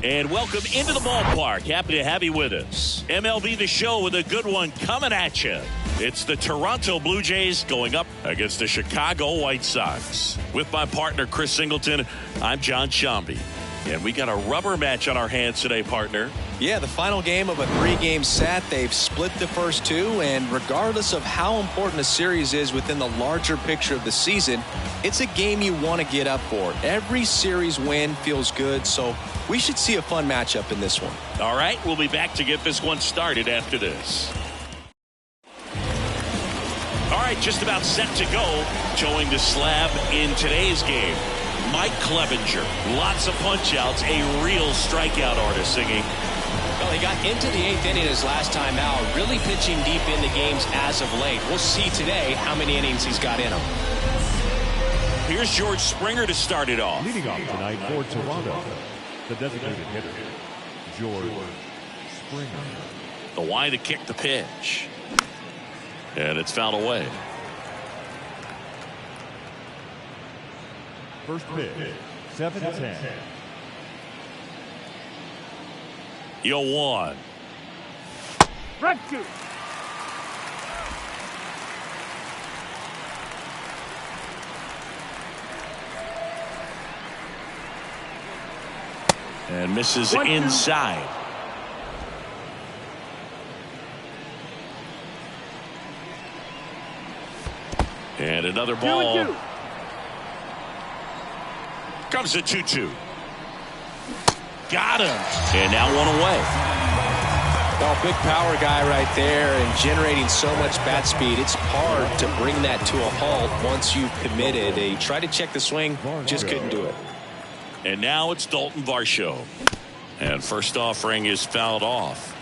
And welcome into the ballpark. Happy to have you with us. MLB The Show with a good one coming at you. It's the Toronto Blue Jays going up against the Chicago White Sox. With my partner, Chris Singleton, I'm John Shambi. And we got a rubber match on our hands today, partner. Yeah, the final game of a 3-game set. They've split the first two, and regardless of how important a series is within the larger picture of the season, it's a game you want to get up for. Every series win feels good, so we should see a fun matchup in this one. All right, we'll be back to get this one started after this. All right, just about set to go. Showing the slab in today's game. Mike Clevenger, lots of punch-outs, a real strikeout artist singing. Well, he got into the 8th inning his last time out, really pitching deep in the games as of late. We'll see today how many innings he's got in him. Here's George Springer to start it off. Leading off tonight for Toronto, the designated hitter, George Springer. The wide to kick the pitch. And it's fouled away. First pitch, 7-10. 0-1. Red two. And misses inside. And another ball. 2-2. Comes a 2-2. Got him. And now one away. Well, big power guy right there and generating so much bat speed. It's hard to bring that to a halt once you've committed. He tried to check the swing, just couldn't do it. And now it's Dalton Varsho. And first offering is fouled off.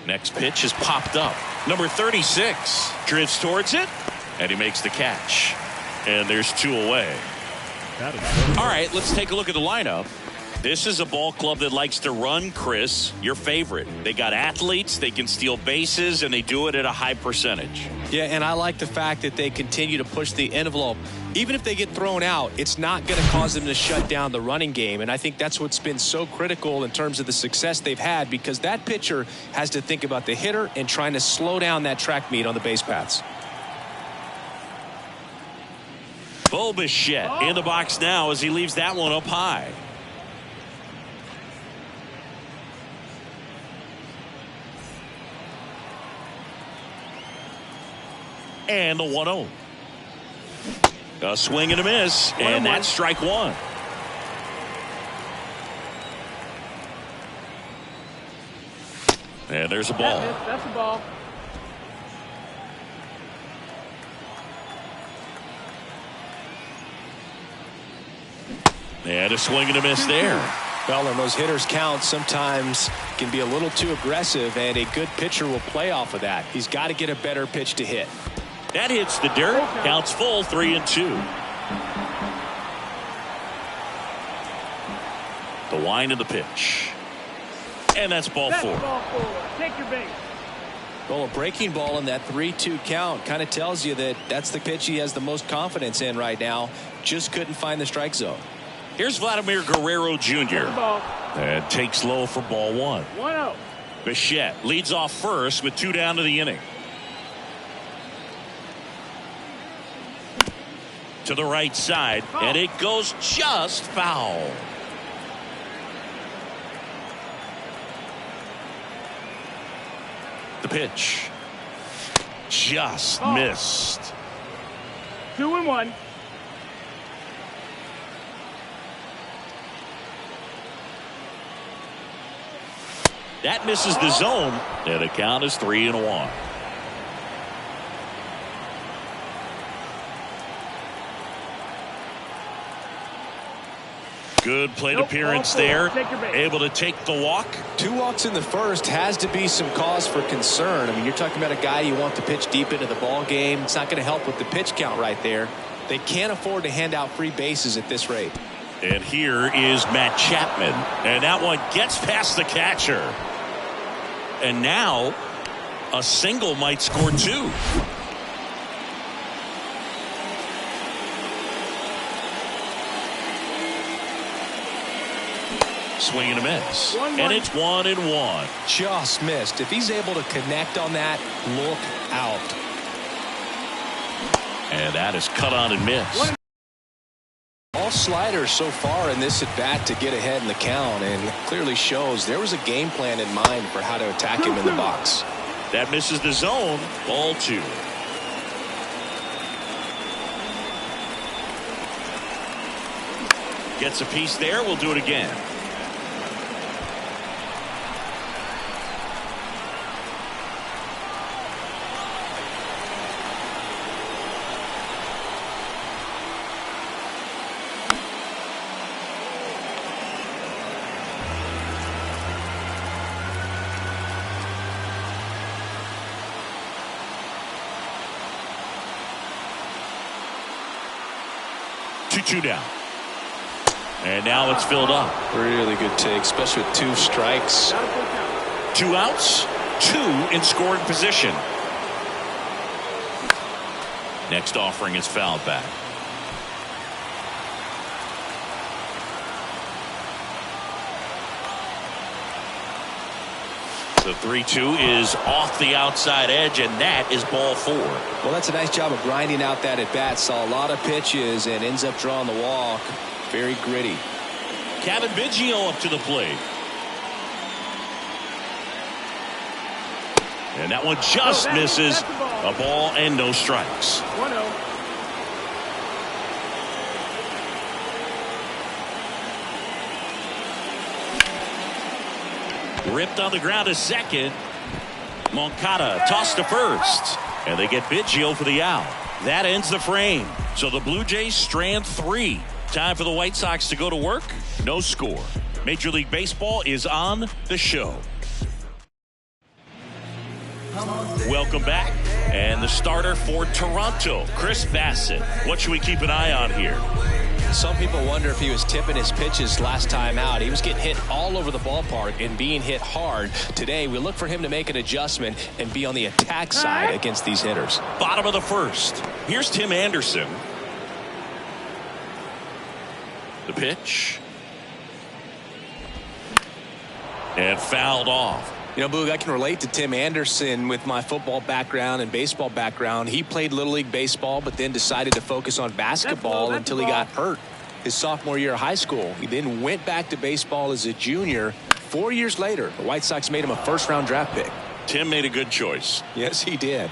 Next pitch is popped up. Number 36 drifts towards it, and he makes the catch. And there's 2 away. All right, let's take a look at the lineup. This is a ball club that likes to run, Chris, your favorite. They got athletes, they can steal bases, and they do it at a high percentage. Yeah, and I like the fact that they continue to push the envelope. Even if they get thrown out, it's not going to cause them to shut down the running game. And I think that's what's been so critical in terms of the success they've had, because that pitcher has to think about the hitter and trying to slow down that track meet on the base paths. Bo Bichette in the box now as he leaves that one up high. And the 1-0. A swing and a miss, and that's strike one. And there's a ball. That's a ball. And a swing and a miss there. Well, and those hitters count sometimes can be a little too aggressive, and a good pitcher will play off of that. He's got to get a better pitch to hit. That hits the dirt. Counts full, 3-2. The wind of the pitch. And that's ball 4. Ball 4. Take your base. Well, a breaking ball in that 3-2 count kind of tells you that that's the pitch he has the most confidence in right now. Just couldn't find the strike zone. Here's Vladimir Guerrero Jr. And takes low for ball 1. 1-0. Bichette leads off first with 2 down to the inning. To the right side, and it goes just foul. The pitch just missed. 2-1. That misses the zone, and the count is 3-1. Good plate appearance there. Able to take the walk. 2 walks in the first has to be some cause for concern. I mean, you're talking about a guy you want to pitch deep into the ball game. It's not going to help with the pitch count right there. They can't afford to hand out free bases at this rate. And here is Matt Chapman. And that one gets past the catcher. And now A single might score 2. Swing and a miss. And it's 1-1. Just missed. If he's able to connect on that, look out. And that is cut on and missed. All sliders so far in this at bat to get ahead in the count, and it clearly shows there was a game plan in mind for how to attack him in the box. That misses the zone. Ball 2. Gets a piece there. We'll do it again. Two down. And now it's filled up. Really good take, especially with 2 strikes. 2 outs, 2 in scoring position. Next offering is fouled back. The 3-2 is off the outside edge, and that is ball 4. Well, that's a nice job of grinding out that at bat. Saw a lot of pitches and ends up drawing the walk. Very gritty. Kevin Biggio up to the plate. And that one just misses. A ball and no strikes. 1-0. Ripped on the ground to second. Moncada tossed to first. And they get Biggio for the out. That ends the frame. So the Blue Jays strand 3. Time for the White Sox to go to work. No score. Major League Baseball is on the show. Welcome back. And the starter for Toronto, Chris Bassitt. What should we keep an eye on here? Some people wonder if he was tipping his pitches last time out. He was getting hit all over the ballpark and being hit hard. Today, we look for him to make an adjustment and be on the attack side against these hitters. Bottom of the first. Here's Tim Anderson. The pitch. And fouled off. You know, Boog, I can relate to Tim Anderson with my football background and baseball background. He played Little League Baseball, but then decided to focus on basketball until he got hurt his sophomore year of high school. He then went back to baseball as a junior. 4 years later, the White Sox made him a first-round draft pick. Tim made a good choice. Yes, he did.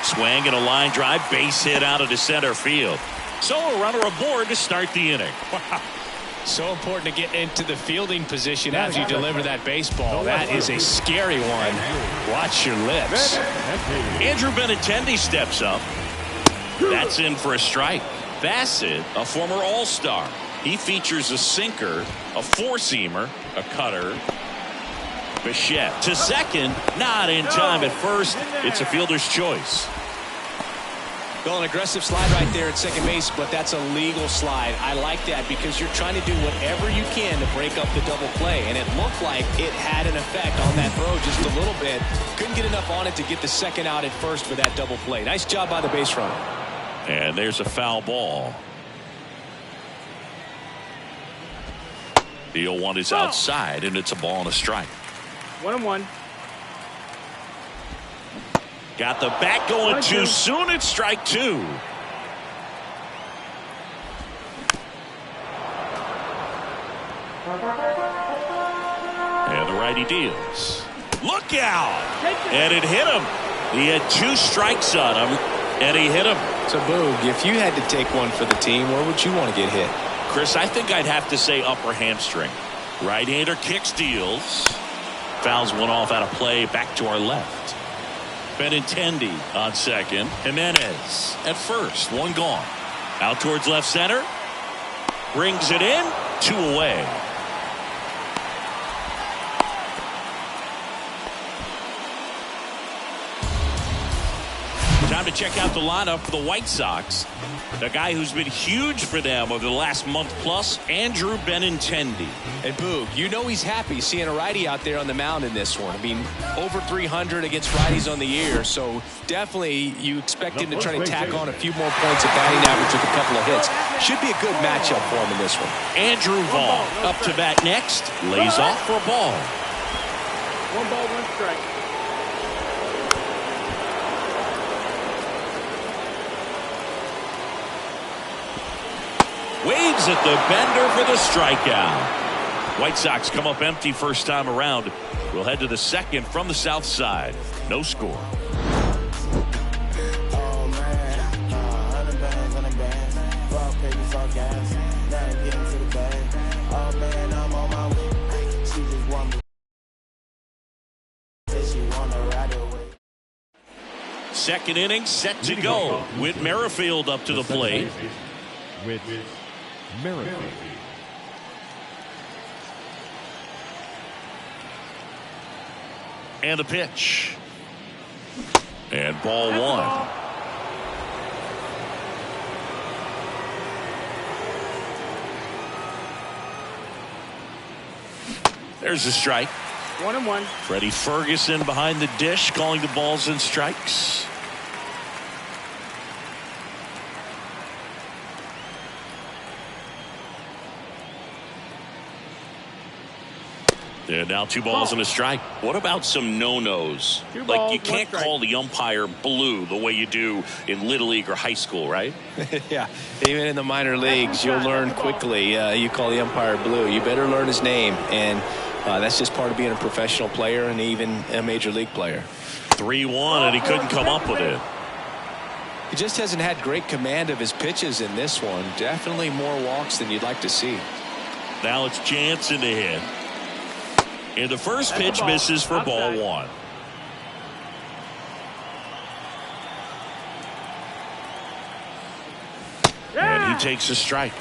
Swing and a line drive, base hit out of the center field. So a runner aboard to start the inning. So important to get into the fielding position as you deliver that baseball. That is a scary one. Watch your lips. Andrew Benintendi steps up. That's in for a strike. Bassitt, a former All-Star. He features a sinker, a four-seamer, a cutter. Bichette to second, not in time at first. It's a fielder's choice. Well, an aggressive slide right there at second base, but that's a legal slide. I like that because you're trying to do whatever you can to break up the double play, and it looked like it had an effect on that throw just a little bit. Couldn't get enough on it to get the second out at first for that double play. Nice job by the base runner. And there's a foul ball. The 0-1 is outside, and it's a ball and a strike. 1-1. Got the bat going too soon. It's strike 2. And the righty deals. Look out! And it hit him. He had 2 strikes on him, and he hit him. So, Boog, if you had to take one for the team, where would you want to get hit? Chris, I think I'd have to say upper hamstring. Right-hander kicks, deals. Fouls one off out of play, back to our left. Benintendi on second. Jimenez at first. One gone. Out towards left center. Brings it in. 2 away. Time to to check out the lineup for the White Sox. The guy who's been huge for them over the last month plus, Andrew Benintendi. And Boog, you know he's happy seeing a righty out there on the mound in this one. I mean, over 300 against righties on the year, so definitely you expect him to try to tack on a few more points of batting average with a couple of hits. Should be a good matchup for him in this one. Andrew Vaughn up to bat next, lays off for a ball. 1 ball, 1 strike. Waves at the bender for the strikeout. White Sox come up empty first time around. We'll head to the second from the south side. No score. Second inning set to go. Whit Merrifield up to the plate. Whit Merrifield. And the pitch. And ball 1. There's a strike. 1-1. Freddie Ferguson behind the dish, calling the balls and strikes. And now 2 balls and a strike. What about some no-nos? Like, you can't call the umpire blue the way you do in Little League or high school, right? Yeah, even in the minor leagues, you'll learn quickly. You call the umpire blue. You better learn his name, and that's just part of being a professional player and even a major league player. 3-1, and he couldn't come up with it. He just hasn't had great command of his pitches in this one. Definitely more walks than you'd like to see. Now it's Jansen to hit. And the first pitch misses for ball 1. And he takes a strike.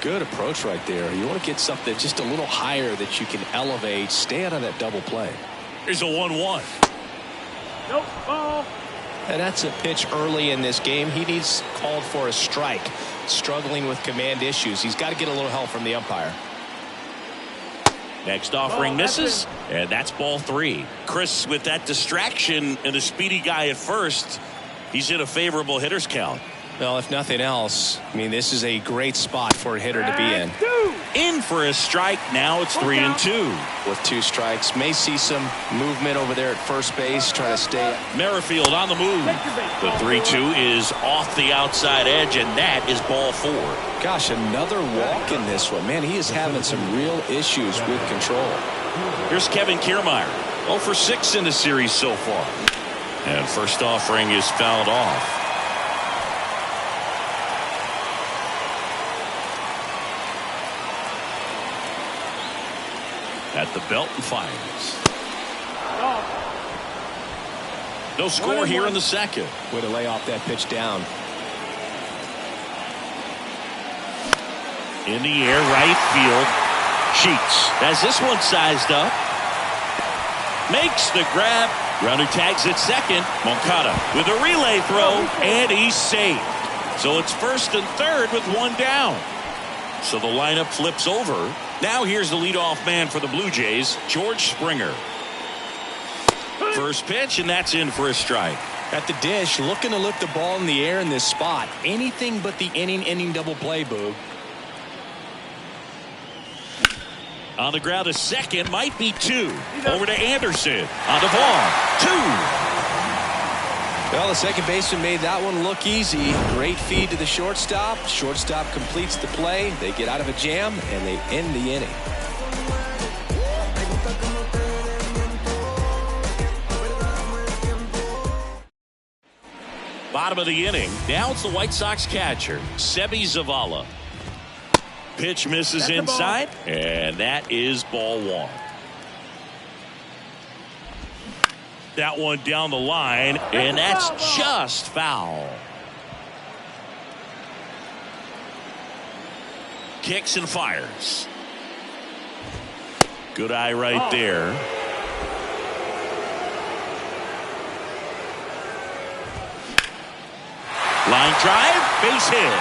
Good approach right there. You want to get something just a little higher that you can elevate. Stay out of that double play. Here's a 1-1. Nope, ball. And that's a pitch early in this game. He needs called for a strike. Struggling with command issues. He's got to get a little help from the umpire. Next offering misses, and that's ball 3. Chris, with that distraction and a speedy guy at first, he's in a favorable hitter's count. Well, if nothing else, I mean, this is a great spot for a hitter to be in. In for a strike. Now it's 3-2. With 2 strikes, may see some movement over there at first base, try to stay. Merrifield on the move. The 3-2 is off the outside edge, and that is ball 4. Gosh, another walk in this one. Man, he is having some real issues with control. Here's Kevin Kiermaier. 0 for 6 in the series so far. And first offering is fouled off. At the belt and fires. No score here in the second. Way to lay off that pitch down. In the air, right field. Sheets has this one sized up. Makes the grab. Runner tags at second. Moncada with a relay throw, and he's safe. So it's first and third with 1 down. So the lineup flips over. Now here's the leadoff man for the Blue Jays, George Springer. First pitch, and that's in for a strike. At the dish, looking to lift the ball in the air in this spot. Anything but the inning double play, Boog. On the ground, a second, might be 2. Over to Anderson. On the ball, 2. Well, the second baseman made that one look easy. Great feed to the shortstop. Shortstop completes the play. They get out of a jam, and they end the inning. Bottom of the inning. Now it's the White Sox catcher, Sebi Zavala. Pitch misses inside, and that is ball 1. That one down the line, and that's just foul. Kicks and fires. Good eye right there. Line drive, base hit.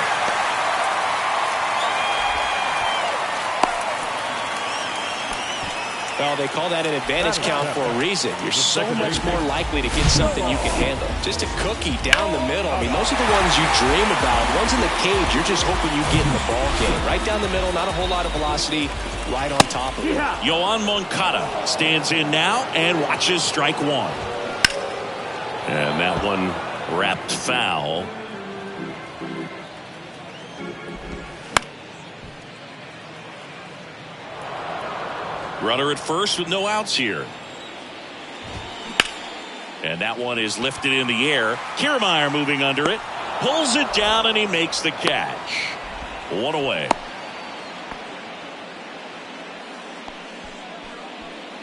Well, they call that an advantage count for a reason. You're so much more likely to get something you can handle. Just a cookie down the middle. I mean, those are the ones you dream about. Ones in the cage, you're just hoping you get in the ball game. Right down the middle, not a whole lot of velocity, right on top of it. Yoan Moncada stands in now and watches strike one. And that one wrapped foul. Runner at first with no outs here. And that one is lifted in the air. Kiermaier moving under it. Pulls it down and he makes the catch. One away.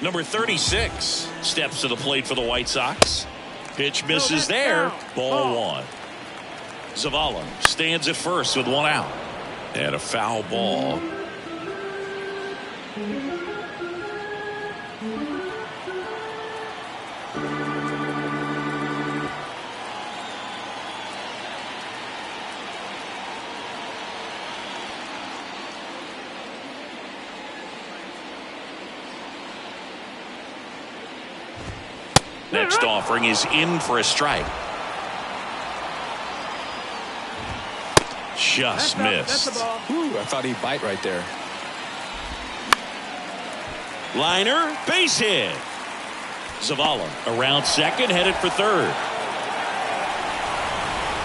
Number 36 steps to the plate for the White Sox. Pitch misses there. Ball one. Zavala stands at first with one out. And a foul ball. Next offering is in for a strike. Just missed. Ooh, I thought he'd bite right there. Liner, base hit. Zavala around second, headed for third.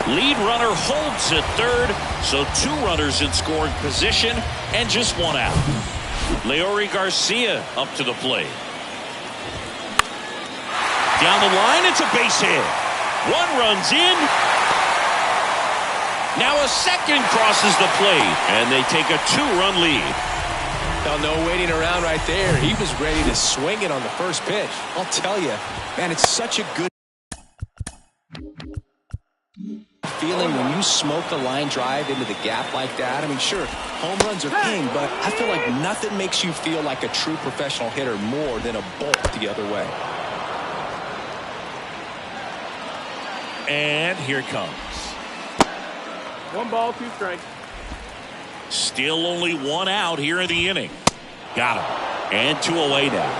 Lead runner holds at third, so two runners in scoring position and just one out. Leori Garcia up to the plate. Down the line, it's a base hit. One runs in. Now a second crosses the plate, and they take a two-run lead. Now, no waiting around right there. He was ready to swing it on the first pitch. I'll tell you, man, it's such a good feeling when you smoke the line drive into the gap like that. I mean, sure, home runs are king, but I feel like nothing makes you feel like a true professional hitter more than a bolt the other way. And here it comes. 1 ball, 2 strikes. Still only one out here in the inning. Got him. And 2 away now.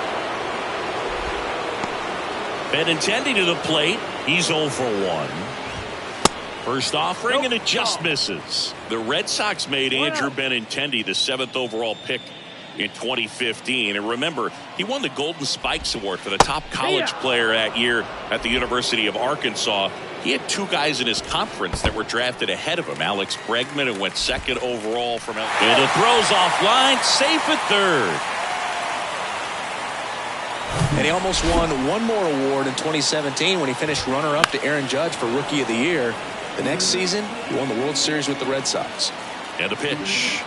Benintendi to the plate. He's 0 for 1. First offering, and it just misses. The Red Sox made Andrew Benintendi the 7th overall pick in 2015. And remember, he won the Golden Spikes Award for the top college player that year at the University of Arkansas. He had 2 guys in his conference that were drafted ahead of him. Alex Bregman, who went 2nd overall from and it throws offline, safe at third. And he almost won one more award in 2017 when he finished runner-up to Aaron Judge for Rookie of the Year. The next season, he won the World Series with the Red Sox. And a pitch.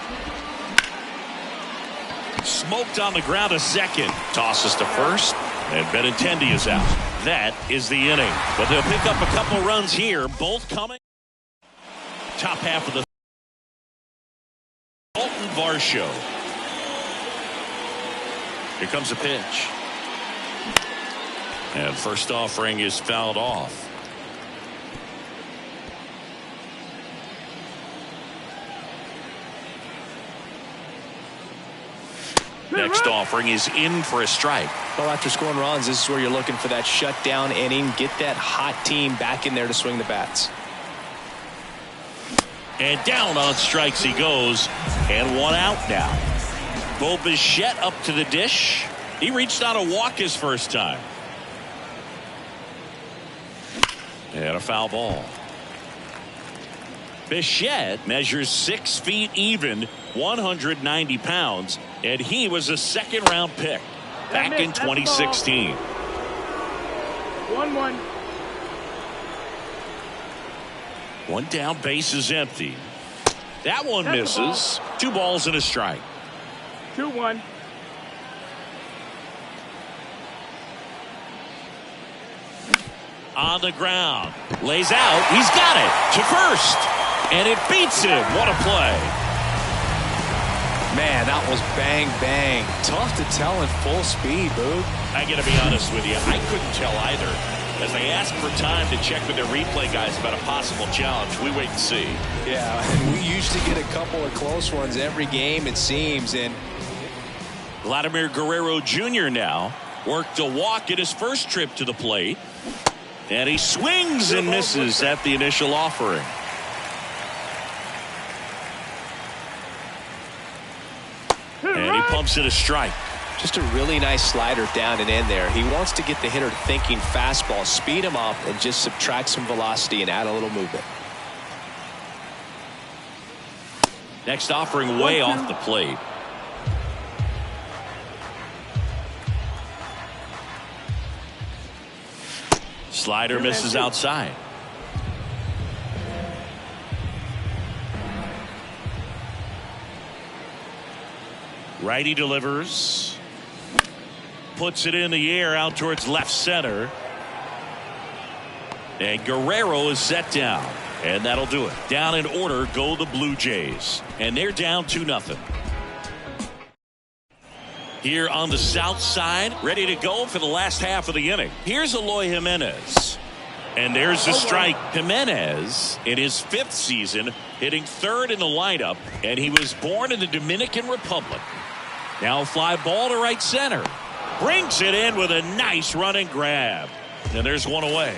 Smoked on the ground a second. Tosses to first. And Benintendi is out. That is the inning. But they'll pick up a couple runs here. Both coming. Top half of the Alton Varsho. Here comes a pitch. And first offering is fouled off. Next offering is in for a strike. Well, after scoring runs, this is where you're looking for that shutdown inning. Get that hot team back in there to swing the bats. And down on strikes he goes. And one out now. Bo Bichette up to the dish. He reached on a walk his first time. And a foul ball. Bichette measures 6 feet even, 190 pounds, and he was a second-round pick back in 2016. 1-1. One down, base is empty. That one misses. 2 balls and a strike. 2-1. On the ground. Lays out. He's got it to first. And it beats him. What a play. Man, that was bang, bang. Tough to tell in full speed, Boog. I got to be honest with you. I couldn't tell either. As they ask for time to check with their replay guys about a possible challenge, we wait and see. Yeah, and we usually get a couple of close ones every game, it seems. And Vladimir Guerrero Jr. now worked a walk at his first trip to the plate. And he swings and misses at the initial offering. And he pumps it a strike. Just a really nice slider down and in there. He wants to get the hitter thinking fastball, speed him up, and just subtract some velocity and add a little movement. Next offering way off the plate. Slider misses outside. Righty delivers. Puts it in the air out towards left center. And Guerrero is set down. And that'll do it. Down in order go the Blue Jays. And they're down 2-0. Here on the south side, ready to go for the last half of the inning. Here's Eloy Jimenez. And there's the strike. Jimenez, in his 5th season, hitting 3rd in the lineup. And he was born in the Dominican Republic. Now a fly ball to right center. Brings it in with a nice running grab. And there's one away.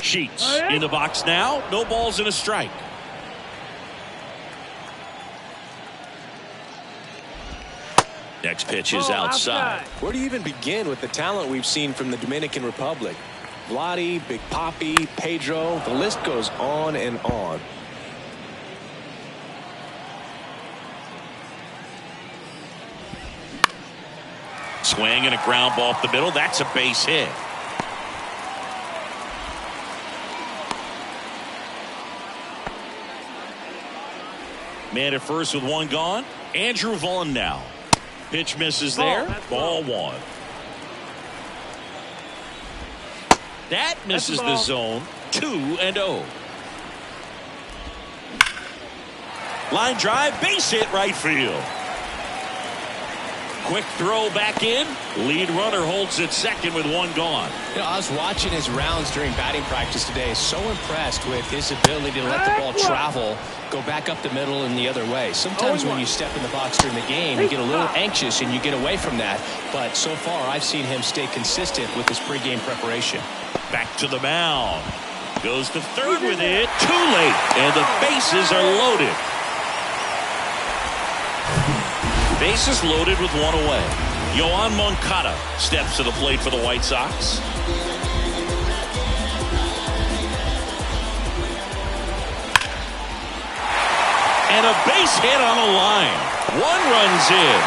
Sheets in the box now. No balls and a strike. Next pitch is outside. Where do you even begin with the talent we've seen from the Dominican Republic? Vladdy, Big Papi, Pedro, the list goes on and on. Swing and a ground ball up the middle. That's a base hit. Man at first with one gone. Andrew Vaughn now. Pitch misses there. Ball 1. That misses the zone. 2-0. Line drive, base hit right field. Quick throw back in. Lead runner holds it second with one gone. You know, I was watching his rounds during batting practice today. So impressed with his ability to let the ball travel, go back up the middle and the other way. Sometimes when you step in the box during the game, you get a little anxious and you get away from that. But so far, I've seen him stay consistent with his pregame preparation. Back to the mound. Goes to third with it. Too late. And the bases are loaded. Bases loaded with one away. Yoan Moncada steps to the plate for the White Sox. And a base hit on the line. One runs in.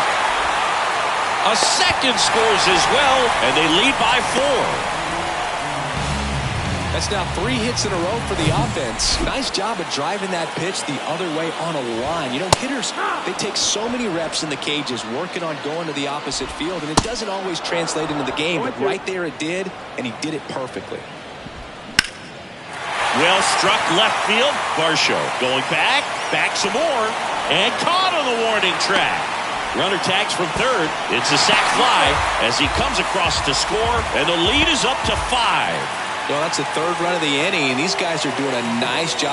A second scores as well, and they lead by 4. That's now 3 hits in a row for the offense. Nice job of driving that pitch the other way on a line. You know, hitters, they take so many reps in the cages working on going to the opposite field, and it doesn't always translate into the game, but right there it did, and he did it perfectly. Well struck left field. Varsho going back some more, and caught on the warning track. Runner tags from third. It's a sac fly as he comes across to score, and the lead is up to 5. Well, that's the 3rd run of the inning, and these guys are doing a nice job